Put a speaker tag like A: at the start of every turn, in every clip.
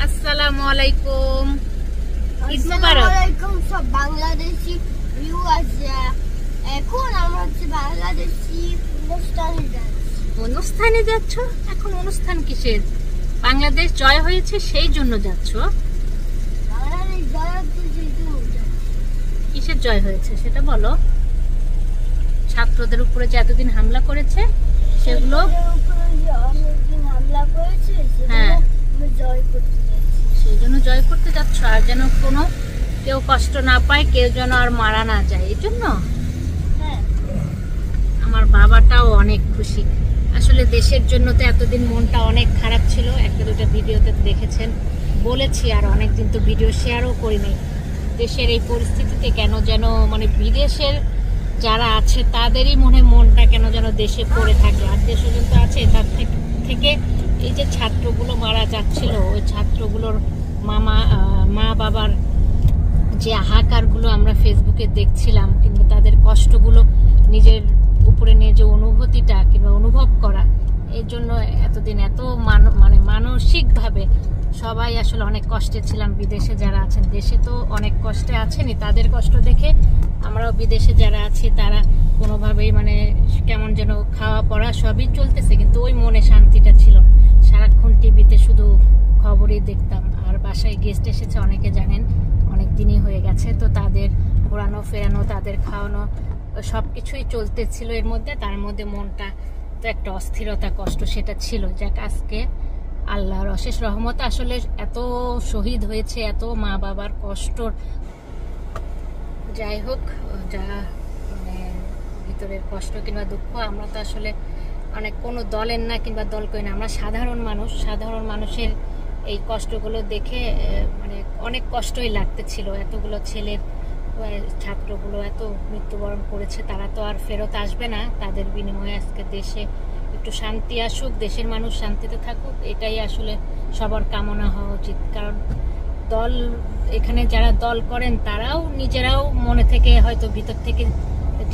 A: আসসালামুয়ালাইকুম, ঈদ মোবারক।
B: আসসালামুয়ালাইকুম সব বাংলাদেশি ভিউয়ার্স। এখন আমরা হচ্ছে বাংলাদেশি
A: অনুষ্ঠানে যাচ্ছ? এখন অনুষ্ঠান কিসের? বাংলাদেশ জয় হয়েছে সেই জন্য যাচ্ছ?
B: বাংলাদেশ জয় হচ্ছে সেই জন্য।
A: কিসের জয় হয়েছে সেটা বলো। ছাত্রদের উপরে যে এতদিন হামলা করেছে সেগুলো
B: হামলা করেছে,
A: হ্যাঁ,
B: জয় করতে
A: সেই জন্য জয় করতে যাচ্ছ। আর যেন কোনো কেউ কষ্ট না পায়, কেউ যেন আর মারা না যায়, এই জন্য।
B: হ্যাঁ,
A: আমার বাবাটাও অনেক খুশি। আসলে দেশের জন্য তো এতদিন মনটা অনেক খারাপ ছিল। একটা দুটো ভিডিওতে দেখেছেন, বলেছি, আর অনেকদিন তো ভিডিও শেয়ারও করিনি। দেশের এই পরিস্থিতিতে কেন যেন মানে বিদেশের যারা আছে তাদেরই মনটা কেন যেন দেশে পড়ে থাকে। আত্মীয় স্বজন তো আছে, তার থেকে এই যে ছাত্রগুলো মারা যাচ্ছিল, ওই ছাত্রগুলোর মা বাবার যে হাহাকারগুলো আমরা ফেসবুকে দেখছিলাম, কিংবা তাদের কষ্টগুলো নিজের উপরে নিয়ে যে অনুভূতিটা কিংবা অনুভব করা, এর জন্য এতদিন এত মানসিকভাবে সবাই আসলে অনেক কষ্টে ছিলাম। বিদেশে যারা আছেন, দেশে তো অনেক কষ্টে আছেনই, তাদের কষ্ট দেখে আমরাও বিদেশে যারা আছি তারা কোনোভাবেই কেমন যেন খাওয়া পড়া সবই চলতেছে, কিন্তু ওই মনে শান্তিটা ছিল না। সারাক্ষণ টিভিতে শুধু খবরই দেখতাম। আর বাসায় গেস্ট এসেছে, অনেকে জানেন, অনেক দিনই হয়ে গেছে, তো তাদের ঘোরানো ফেরানো, তাদের খাওয়ানো সবকিছুই চলতেছিল এর মধ্যে। তার মধ্যে মনটা তো একটা অস্থিরতা, কষ্ট সেটা ছিল। যাক, আজকে আল্লাহর অশেষ রহমতে আসলে এত শহীদ হয়েছে, এত মা বাবার কষ্ট, যাই হোক, যা ভিতরের কষ্ট কিংবা দুঃখ, আমরা তো আসলে কোনো দলের না কিংবা দল করি না, আমরা সাধারণ মানুষ। সাধারণ মানুষের এই কষ্টগুলো দেখে অনেক কষ্টই লাগতেছিল। এতগুলো ছেলের ছাত্রগুলো এত মৃত্যুবরণ করেছে, তারা তো আর ফেরত আসবে না। তাদের বিনিময়ে আজকে দেশে একটু শান্তি আসুক, দেশের মানুষ শান্তিতে থাকুক, এটাই আসলে সবার কামনা হওয়া উচিত। কারণ দল, এখানে যারা দল করেন তারাও নিজেরাও মনে থেকে হয়তো ভিতর থেকে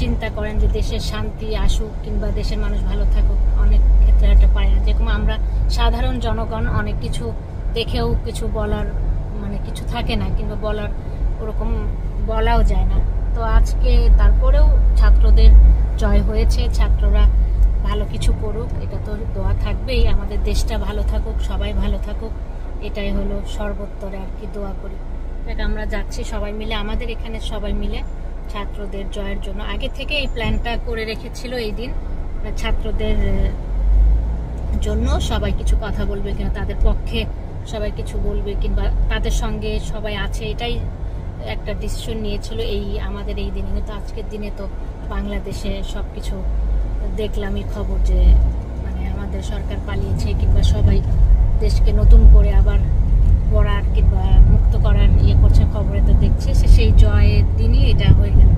A: চিন্তা করেন যে দেশের শান্তি আসুক কিংবা দেশের মানুষ ভালো থাকুক। অনেক ক্ষেত্রে এটা পারে না, যেরকম আমরা সাধারণ জনগণ অনেক কিছু দেখেও কিছু বলার কিছু থাকে না, কিংবা বলার ওরকম বলাও যায় না। তো আজকে তারপরেও ছাত্রদের জয় হয়েছে, ছাত্ররা ভালো কিছু করুক, এটা তো দোয়া থাকবেই। আমাদের দেশটা ভালো থাকুক, সবাই ভালো থাকুক, এটাই হলো সর্বোত্তরে আর কি দোয়া করি। দেখ, আমরা যাচ্ছি সবাই মিলে, আমাদের এখানে সবাই মিলে ছাত্রদের জয়ের জন্য। আগে থেকে এই প্ল্যানটা করে রেখেছিল এই দিন, ছাত্রদের জন্য সবাই কিছু কথা বলবে কিংবা তাদের পক্ষে সবাই কিছু বলবে কিংবা তাদের সঙ্গে সবাই আছে, এটাই একটা ডিসিশন নিয়েছিল এই আমাদের এই দিনে। কিন্তু আজকের দিনে তো বাংলাদেশে সবকিছু দেখলামই খবর যে আমাদের সরকার পালিয়েছে কিংবা সবাই দেশকে নতুন করে আবার গড়ার কিংবা মুক্ত করার করছে, খবরে তো দেখছি। সেই জয়ের দিনই এটা হয়ে গেল।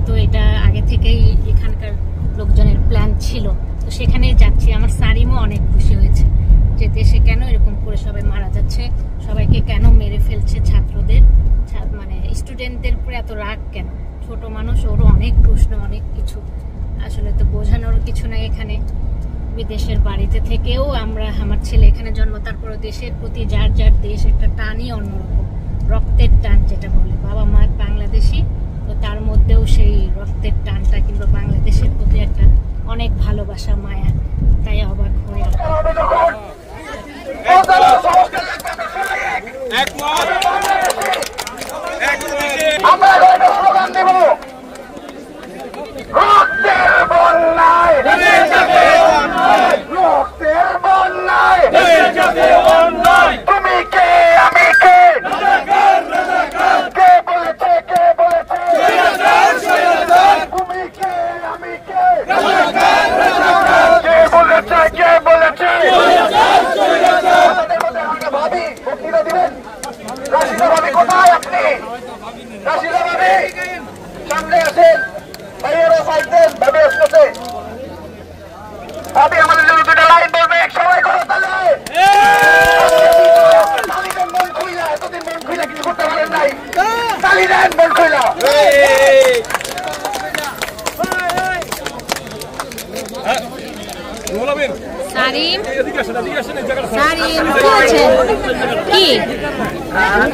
A: তো এটা আগে থেকেই এখানকার লোকজনের প্ল্যান ছিল, তো সেখানে যাচ্ছি। আমার সারিমও অনেক খুশি হয়েছে যে দেশে কেন এরকম করে সবাই মারা যাচ্ছে, সবাইকে কেন মেরে ফেলছে, ছাত্রদের স্টুডেন্টদের উপরে এত রাগ কেন। ছোট মানুষ, ওরও অনেক প্রশ্ন, অনেক কিছু। আসলে তো বোঝানোর কিছু নাই। এখানে বিদেশের বাড়িতে থেকেও আমার ছেলে এখানে জন্ম, তারপরে দেশের প্রতি যার যার দেশ একটা টানই অন্যরকম, রক্তের টান যেটা বলে। বাবা মা বাংলাদেশি, তো তার মধ্যেও সেই রক্তের টানটা কিংবা বাংলাদেশের প্রতি একটা অনেক ভালোবাসা, মায়া, তাই অবাক হয়ে
C: তুমি কে, আমি কে, কে বলেছে, কে বলেছে, তুমি কে, আমি কে, কে বলেছে, কে বলেছে, ভাবি বক্তৃতা দিবেন। ভাবি কোথায় আপনি? রাশিদা ভাবি সামনে আসেন, ভাইয়েরা সাইড দেন, ভাবি আসতেছে। ভাবি আমাদের জন্য দুটা লাইন বলবে, সবাই করো তাহলে। তালি দেন মন খুইলা, এতদিন মন খুইলা কিছু করতে পারেন নাই, তালি দেন মন খুইলা।
A: সারিম, সারিম কি আছে? কি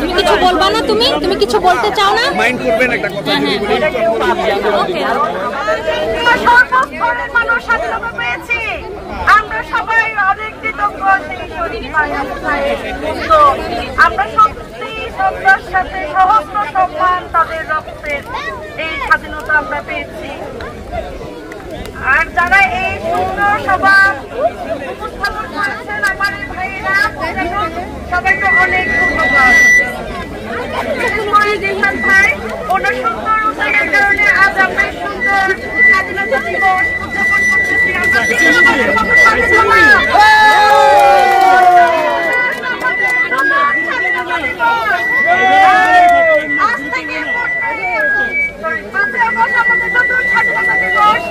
A: তুমি কিছু বলবা না? তুমি কিছু বলতে চাও না?
D: মাইন্ড করবেন একটা কথা যদি বলি।
A: ওকে,
E: সর্বস্তরের মানুষ স্বাধীনতা পেয়েছি। আমরা সবাই অনেক কৃতজ্ঞ সেই শহীদ ভাইয়ের। তো আমরা সত্যি শ্রদ্ধার সাথে সহস্র সম্মান তাদের রক্তের এই স্বাধীনতা আমরা পেয়েছি। আর যারা এই সুন্দর সভা উপস্থাপন করেছেন আমার এই ভাইয়েরা, সবাইকে অনেক ধন্যবাদ। ভাই ওনার সুন্দর উদ্যোগের কারণে আজ আমরা সুন্দর স্বাধীনতা দিবস উদযাপন করতেছি। আজ থেকে আমাদের নতুন স্বাধীনতা দিবস।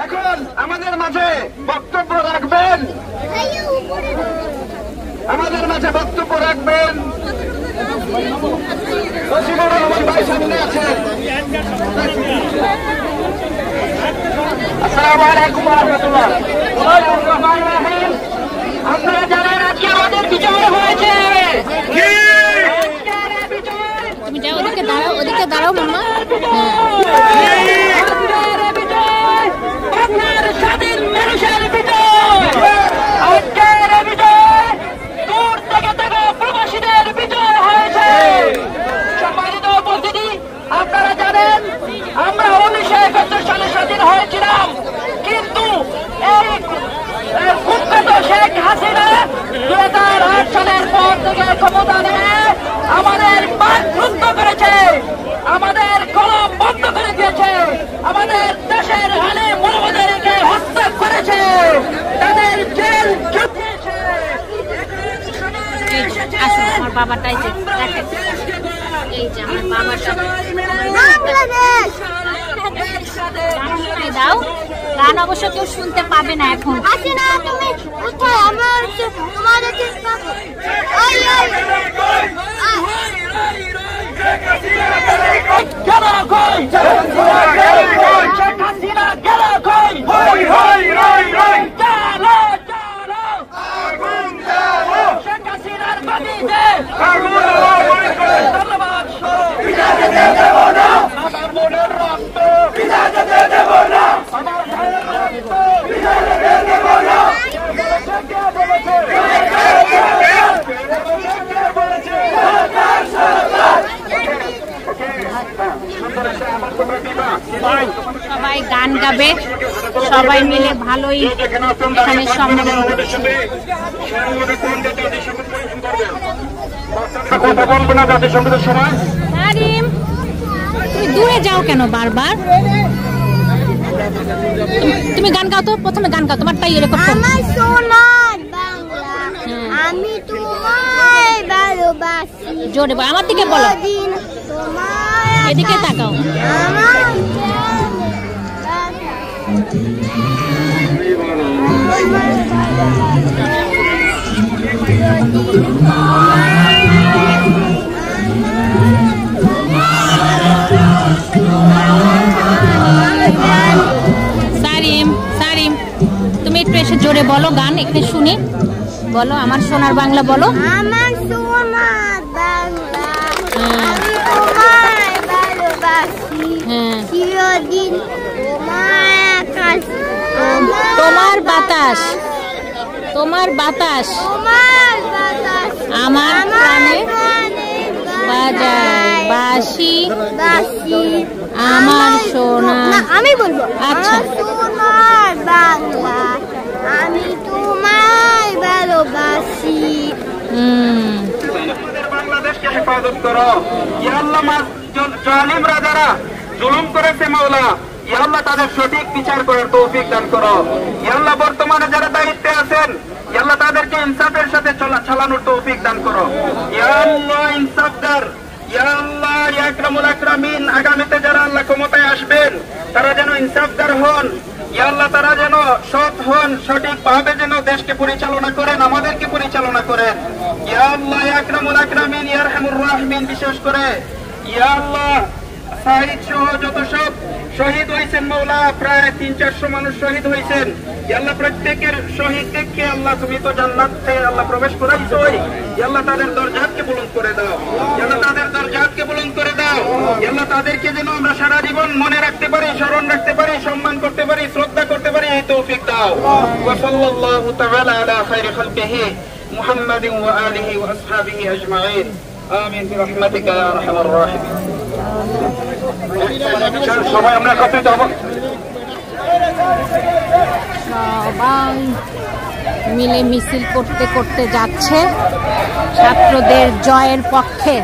C: এখন আমাদের মাঝে বক্তব্য রাখবেন, আমাদের মাঝে বক্তব্য রাখবেন মুজিবুর রহমান ভাই সামনে আছেন। আসসালামু আলাইকুম ওয়া রাহমাতুল্লাহ। আপনারা জানেন আজকে আমাদের বিজয় হয়েছে।
A: তুমি যাও, ওদিকে দাঁড়াও মামা।
C: আপনার স্বাধীন মানুষের বিজয়, আজকের বিজয় দূর থেকে থেকে প্রবাসীদের বিজয় হয়েছে। সম্মানিত উপস্থিতি, আপনারা জানেন আমরা 1971 সালে স্বাধীন হয়েছিলাম, কিন্তু এই কুখ্যাত শেখ হাসিনা 2008 সালের পর থেকে ক্ষমতা নিয়ে আমাদের বাকরুদ্ধ করেছে, আমাদের কলম বন্ধ করে দিয়েছে, আমাদের দেশের হালে মনোবদেরকে হত্যা করেছে, তাদের জেল চুকিয়েছে।
A: আসো, আমার বাবাটাই যে দেখেন, এই যে আমার বাবাটা। দাও গান, অবশ্য কেউ শুনতে পাবে না এখন।
B: হাসিনা তুমি কোথায়? আমরা তোমাদের পাবো।
A: সবাই গান গাবে, সবাই মিলে ভালোই এখানে সম্মেলন। সারিম, তুমি দূরে যাও কেন বারবার? তুমি গান গাও তো, প্রথমে গান গাও, তোমারটাই এরকম।
B: আমার সোনার বাংলা, আমি তোমায় ভালোবাসি।
A: জোরে বলো, আমার দিকে বলো, এদিকে তাকাও। সারিম, সারিম, তুমি একটু এসে জোরে বলো গান, একটু শুনি। বলো আমার সোনার বাংলা, বলো
B: আমার সোনার বাংলা, আমি তোমায় ভালোবাসি। চিরদিন তোমার আকাশ,
A: তোমার বাতাস, তোমার বাতাস,
B: তোমার বাতাস
A: আমার প্রাণে বাজায় বাঁশি,
B: বাঁশি
A: আমার সোনা।
B: না, আমি বলবো।
A: আচ্ছা।
B: আমার সোনার বাংলা, আমি তোমায় ভালোবাসি।
C: বাংলাদেশকে হেফাজত করো। ইয়া আল্লাহ, জালিমরা যারা জুলুম করেছে মাওলা, ইয়া আল্লাহ তাদের সঠিক বিচার করার তৌফিক দান করো। ইয়া আল্লাহ বর্তমানে যারা দায়িত্বে আছেন, ইয়া আল্লাহ তাদেরকে ইনসাফের সাথে চালানোর তৌফিক দান করো। ইয়া আল্লাহ ইনসাফদার, ইয়া আল্লাহ ইয়া আকরামুল আকরামিন, আগামীতে যারা আল্লাহ ক্ষমতায় আসবেন তারা যেন ইনসাফদার হন। ইয়া আল্লাহ তারা যেন সৎ হন, সঠিকভাবে যেন দেশকে পরিচালনা করেন, আমাদেরকে পরিচালনা করেন। ইয়া আল্লাহ ইয়া আকরামুল আকরামিন, ইয়া আরহামুর রাহিমিন, বিশেষ করে ইয়া আল্লাহ শহীদ সহ যত সব শহীদ হয়েছেন মাওলা, প্রায় 300-400 মানুষ শহীদ হয়েছেন। ইয়া আল্লাহ প্রত্যেকের শহীদকে আল্লাহ তুমি তো জান্নাতে আল্লাহ প্রবেশ করাইছোই। ইয়া আল্লাহ তাদের দরজাতকে বুলন্দ করে দাও। ইয়া আল্লাহ তাদের দরজাতকে বুলন্দ করে দাও। ইয়া আল্লাহ তাদেরকে যেন আমরা সারা জীবন মনে রাখতে পারি, স্মরণ রাখতে পারি, সম্মান করতে পারি, শ্রদ্ধা করতে পারি, এই তৌফিক দাও। ওয়া সাল্লাল্লাহু তাআলা আলা খায়রি খালকিহি মুহাম্মাদিন ওয়া আলিহি ওয়া আসহাবিহি আজমাইন। আমিন বিরহমাতিকা ইয়া আরহামার রাহিমিন। সবাই আমরা একত্রিত হব।
A: সবাই মিলে মিছিল করতে করতে যাচ্ছে ছাত্রদের জয়ের পক্ষে।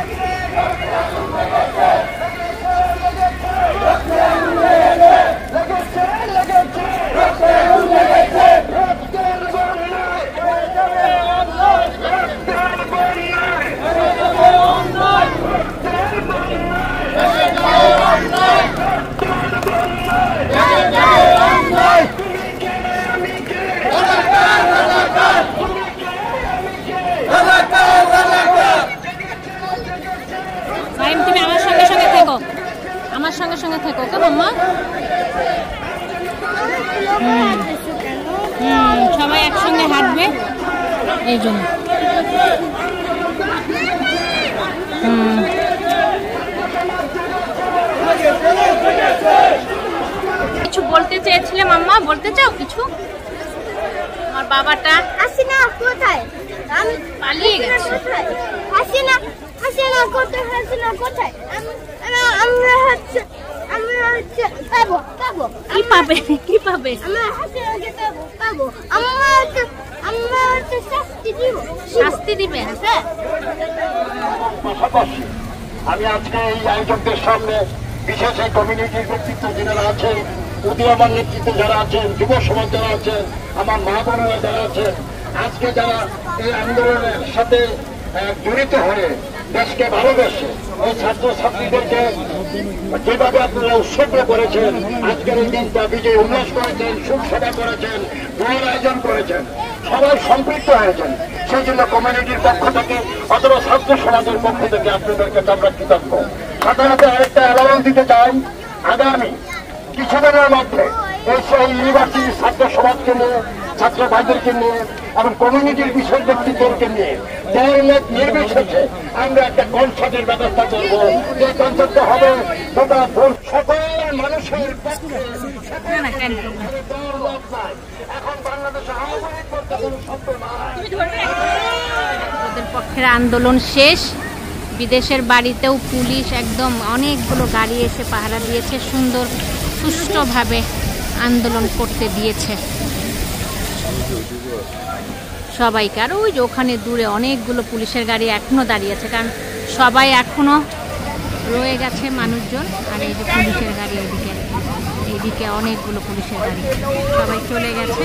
A: তুমি আমার সঙ্গে সঙ্গে থেকো, আমার সঙ্গে সঙ্গে থেকো কেমন মা? সবাই একসঙ্গে হাঁটবে এই জন্য। কিছু বলতে চেয়েছিলাম আম্মা, বলতে চাও কিছু? আমার বাবাটা
B: হাসিনা কোথায়? আমি
A: পালিয়ে গেছে।
B: হাসিনা, হাসিনা কোথায়? হাসিনা কোথায়? আমরা হচ্ছে পাবো পাবো।
A: কি পাবে? কি পাবে?
B: আমরা হাসিনাকে পাবো। আমরা হচ্ছে শাস্তি দিব।
A: শাস্তি দিবে?
B: হ্যাঁ।
C: পাশাপাশি আমি আজকে এই আয়োজকদের সামনে বিশেষ এই কমিউনিটির ব্যক্তিত্ব যারা আছেন, উদীয়মান নেতৃত্ব যারা আছেন, যুব সমাজ যারা আছেন, আমার মা বোনেরা যারা আছেন, আজকে যারা এই আন্দোলনের সাথে জড়িত হয়ে দেশকে ভালোবেসে ওই ছাত্র ছাত্রীদেরকে যেভাবে আপনারা উৎসর্গ করেছেন, আজকের এই দিনটা বিজয় উল্লাস করেছেন, সুখ সেবা করেছেন, দোয়ার আয়োজন করেছেন, সবাই সম্পৃক্ত হয়েছেন, সেই জন্য কমিউনিটির পক্ষ থেকে অথবা ছাত্র সমাজের পক্ষ থেকে আপনাদেরকে আমরা কৃতজ্ঞ। সাধারণত আরেকটা অ্যালাউন্স দিতে চাই, আগামী কিছুদিনের মধ্যে এই ইউনিভার্সিটির ছাত্র সমাজকে নিয়ে, ছাত্র ভাইদেরকে নিয়ে এবং কমিউনিটির বিশেষ ব্যক্তিদেরকে নিয়ে দলমত নির্বিশেষে আমরা একটা কনসার্টের ব্যবস্থা করবো। যে কনসার্টটা হবে গোটা সকল মানুষের পক্ষে। এখন বাংলাদেশে আহ্বান করতে কোনো শব্দ নাই।
A: ওদের পক্ষের আন্দোলন শেষ। বিদেশের বাড়িতেও পুলিশ একদম অনেকগুলো গাড়ি এসে পাহারা দিয়েছে, সুন্দর সুষ্ঠুভাবে আন্দোলন করতে দিয়েছে সবাইকে। আর ওই যে ওখানে দূরে অনেকগুলো পুলিশের গাড়ি এখনো দাঁড়িয়ে আছে, কারণ সবাই এখনো রয়ে গেছে মানুষজন। আর এই যে পুলিশের গাড়ি এইদিকে অনেকগুলো পুলিশের গাড়ি, সবাই চলে গেছে,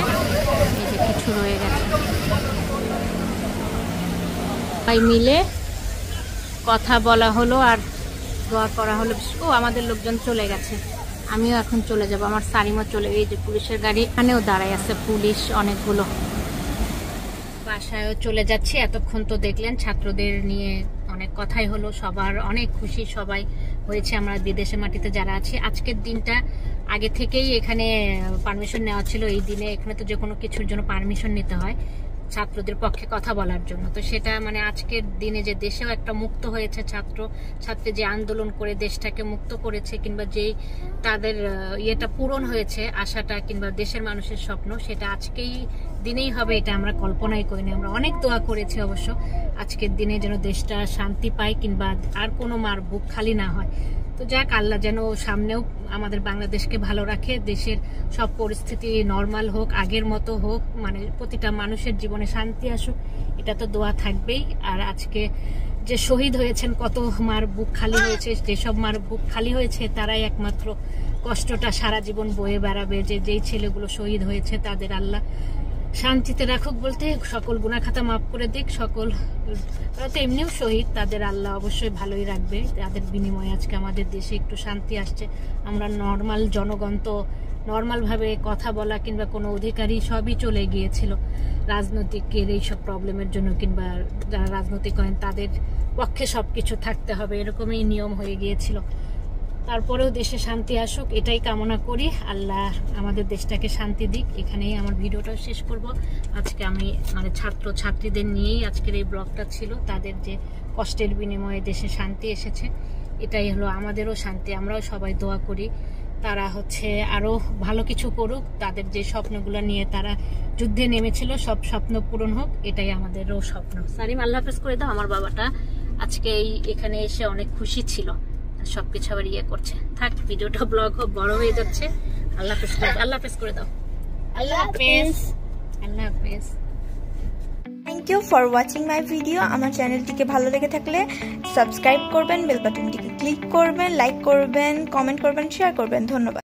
A: এই যে কিছু রয়ে গেছে। সবাই মিলে কথা বলা হলো আর দোয়া করা হলো। ও আমাদের লোকজন চলে গেছে, আমিও এখন চলে যাব, আমার সারিমও চলে। এই যে পুলিশের গাড়ি এখানেও দাঁড়ায় আছে পুলিশ অনেকগুলো। বাসায়ও চলে যাচ্ছি। এতক্ষণ তো দেখলেন ছাত্রদের নিয়ে অনেক কথাই হলো, সবার অনেক খুশি সবাই হয়েছে আমরা বিদেশের মাটিতে যারা আছি। আজকের দিনটা আগে থেকেই এখানে পারমিশন নেওয়া ছিল। এই দিনে এখানে তো যে কোনো কিছুর জন্য পারমিশন নিতে হয় ছাত্রদের পক্ষে কথা বলার জন্য। তো সেটা মানে আজকের দিনে যে দেশেও একটা মুক্ত হয়েছে, ছাত্রী যে আন্দোলন করে দেশটাকে মুক্ত করেছে, কিংবা যেই তাদের ইয়েটা পূরণ হয়েছে আশাটা, কিংবা দেশের মানুষের স্বপ্ন, সেটা আজকেই দিনেই হবে এটা আমরা কল্পনাই করিনি। আমরা অনেক দোয়া করেছি অবশ্য আজকের দিনে যেন দেশটা শান্তি পায়, কিংবা আর কোনো মার বুক খালি না হয়। তো যাক, আল্লাহ যেন সামনেও আমাদের বাংলাদেশকে ভালো রাখে, দেশের সব পরিস্থিতি নর্মাল হোক, আগের মতো হোক, মানে প্রতিটা মানুষের জীবনে শান্তি আসুক, এটা তো দোয়া থাকবেই। আর আজকে যে শহীদ হয়েছেন, কত মার বুক খালি হয়েছে, যেসব মার বুক খালি হয়েছে তারাই একমাত্র কষ্টটা সারা জীবন বয়ে বেড়াবে। যেই ছেলেগুলো শহীদ হয়েছে তাদের আল্লাহ শান্তিতে রাখুক, বলতে সকল গুনাহ খাতা মাফ করে দিক। সকল তো এমনিও শহীদ, তাদের আল্লাহ অবশ্যই ভালোই রাখবে। তাদের বিনিময়ে আজকে আমাদের দেশে একটু শান্তি আসছে। আমরা নর্মাল জনগণ তো নর্মালভাবে কথা বলা কিংবা কোনো অধিকারী সবই চলে গিয়েছিল রাজনৈতিকের এইসব প্রবলেমের জন্য, কিংবা যারা রাজনৈতিক করেন তাদের পক্ষে সবকিছু থাকতে হবে, এরকমই নিয়ম হয়ে গিয়েছিল। তারপরেও দেশে শান্তি আসুক, এটাই কামনা করি। আল্লাহ আমাদের দেশটাকে শান্তি দিক। এখানেই আমার ভিডিওটা শেষ করব। আজকে আমি মানে ছাত্রছাত্রীদের নিয়েই আজকের এই ব্লগটা ছিল। তাদের যে কষ্টের বিনিময়ে দেশে শান্তি এসেছে, এটাই হলো আমাদেরও শান্তি। আমরাও সবাই দোয়া করি তারা আরো ভালো কিছু করুক, তাদের যে স্বপ্নগুলো নিয়ে তারা যুদ্ধে নেমেছিল সব স্বপ্ন পূরণ হোক, এটাই আমাদেরও স্বপ্ন। সারিম, আল্লাহ হাফেজ করে দাও। আমার বাবাটা আজকে এখানে এসে অনেক খুশি ছিল, সবকিছু আবার করছে। থাক, ভিডিওটা ব্লগ বড় হয়ে যাচ্ছে। আল্লাহ হাফেজ করে দাও, আল্লাহ হাফেজ করে দাও। আল্লাহ হাফেজ, আল্লাহ হাফেজ।
D: Thank you for watching my video. আমার চ্যানেলটিকে ভালো লেগে থাকলে সাবস্ক্রাইব করবেন, বেল বাটনটিকে ক্লিক করবেন, লাইক করবেন, কমেন্ট করবেন, শেয়ার করবেন। ধন্যবাদ।